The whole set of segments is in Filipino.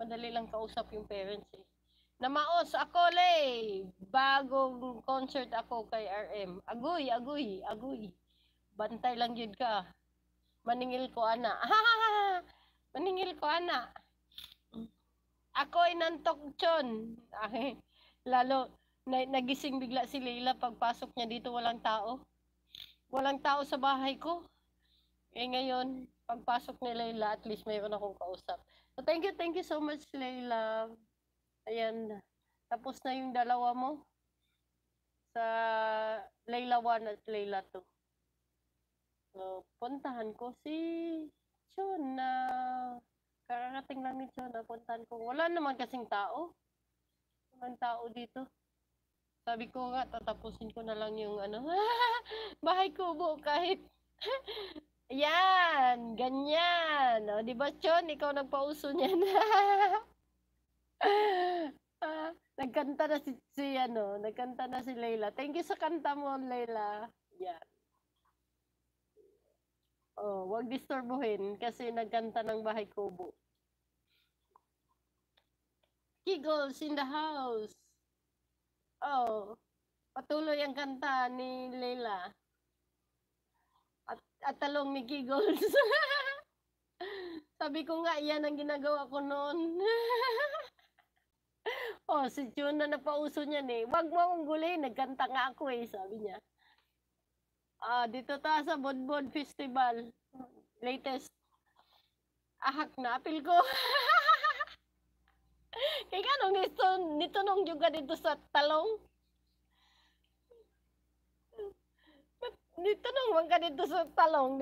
Madali lang kausap yung parents eh. Namaos ako lay. Bagong concert ako kay RM. Agoy, agoy, agoy. Bantay lang yun ka. Maningil ko ana. Maningil ko ana. Ako ay nantok chon. Ay, lalo, nagising bigla si Leila pagpasok niya dito walang tao. Walang tao sa bahay ko. Eh ngayon, pagpasok ni Leila, at least mayroon akong kausap. So thank you so much Leila. Ayan, tapos na yung dalawa mo sa Leila 1 at Leila 2. So, puntahan ko si Chon na kararating lang ni Chon na puntahan ko. Wala naman kasing tao. Walang tao dito. Sabi ko nga, tatapusin ko na lang yung ano, bahay kubo kahit. Yan, ganyan. O, di ba Chon, ikaw nagpauso niyan. Nagkanta na nagkanta na si Leila. Thank you sa kanta mo, Leila. Yan. Oh, wag disturbuhin kasi nagkanta ng bahay kubo. Giggles in the house. Oh, patuloy ang kanta ni Leila. At talong ni Giggles. Sabi ko nga, yan ang ginagawa ko noon. Oh, si Chun na napauso niyan eh. Wag mo akong gulay, nagkanta nga ako eh, sabi niya. Dito ta sa Bodbod Festival. Latest. Ahak na, apil ko. Kaya kanong nito nung juga dito sa talong. Dito nung wag ka dito sa talong.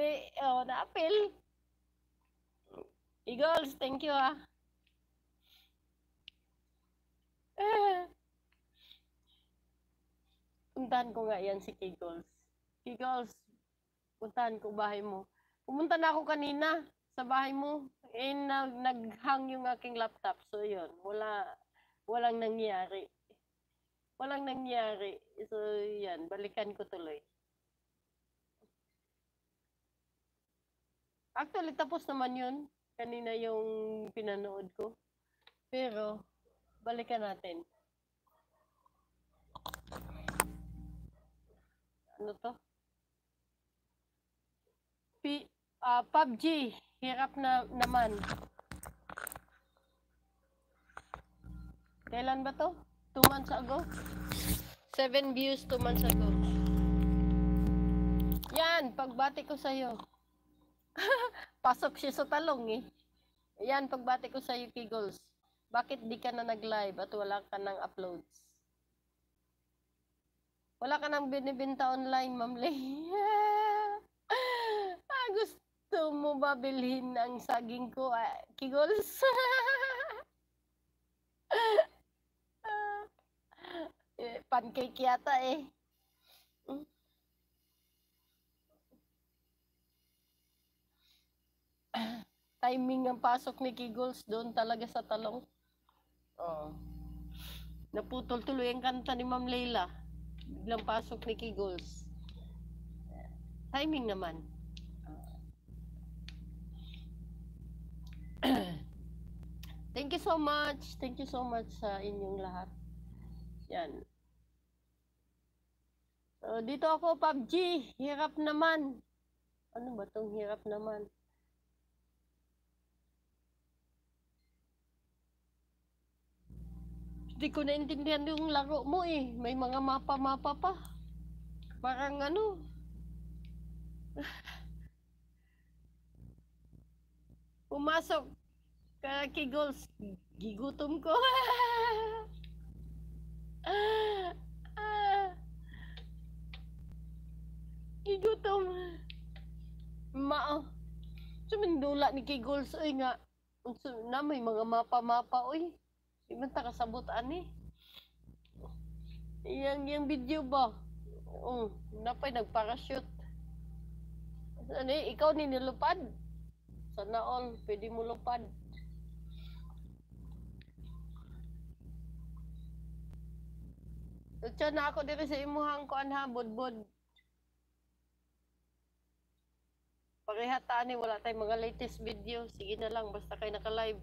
Na-apil. Eagles, thank you ah. Puntahan ko nga yan si Kegels. Kegels, puntahan ko bahay mo. Pumunta na ako kanina sa bahay mo. Eh, naghang yung aking laptop. So, yun. Walang nangyari. Walang nangyari. So, yan. Balikan ko tuloy. Actually, tapos naman yun. Kanina yung pinanood ko. Pero, balikan natin. Ano to? PUBG. Hirap na naman. Kailan ba to? 2 months ago? 7 views 2 months ago. Yan, pagbati ko sa'yo. Pasok siya sa talong eh. Yan, pagbati ko sa'yo, Kegels. Bakit di ka na nag-live at wala ka nang uploads? Wala ka nang binibenta online, Ma'am Lay. Gusto mo ba bilhin ang saging ko, Kegels? Pancake yata eh. Timing ang pasok ni Kegels doon talaga sa talong. Oh. Naputol tuloy ang kanta ni Ma'am Leila. Biglang pasok ni Kegels. Timing naman. Thank you so much. Thank you so much sa inyong lahat. Yan. So, dito ako, PUBG. Hirap naman. Ano ba tong hirap naman? Hindi ko naintindihan yung laro mo eh. May mga mapa-mapa pa. Parang ano. Pumasok ka Kegels. Gigutom ko. Gigutom. Mao. Sumindula ni Kegels. Ay nga. Na may mga mapa-mapa. Uy. Di man ta kasabot ani. Yang video ba? Napay nagparachute. Ano ikaw ni nilupad? Sana all, pwede mo lupad. So, na ako dito sa imuhang kuan ha, bodbod. Pareha tani, wala tayong mga latest video. Sige na lang, basta kayo naka-live.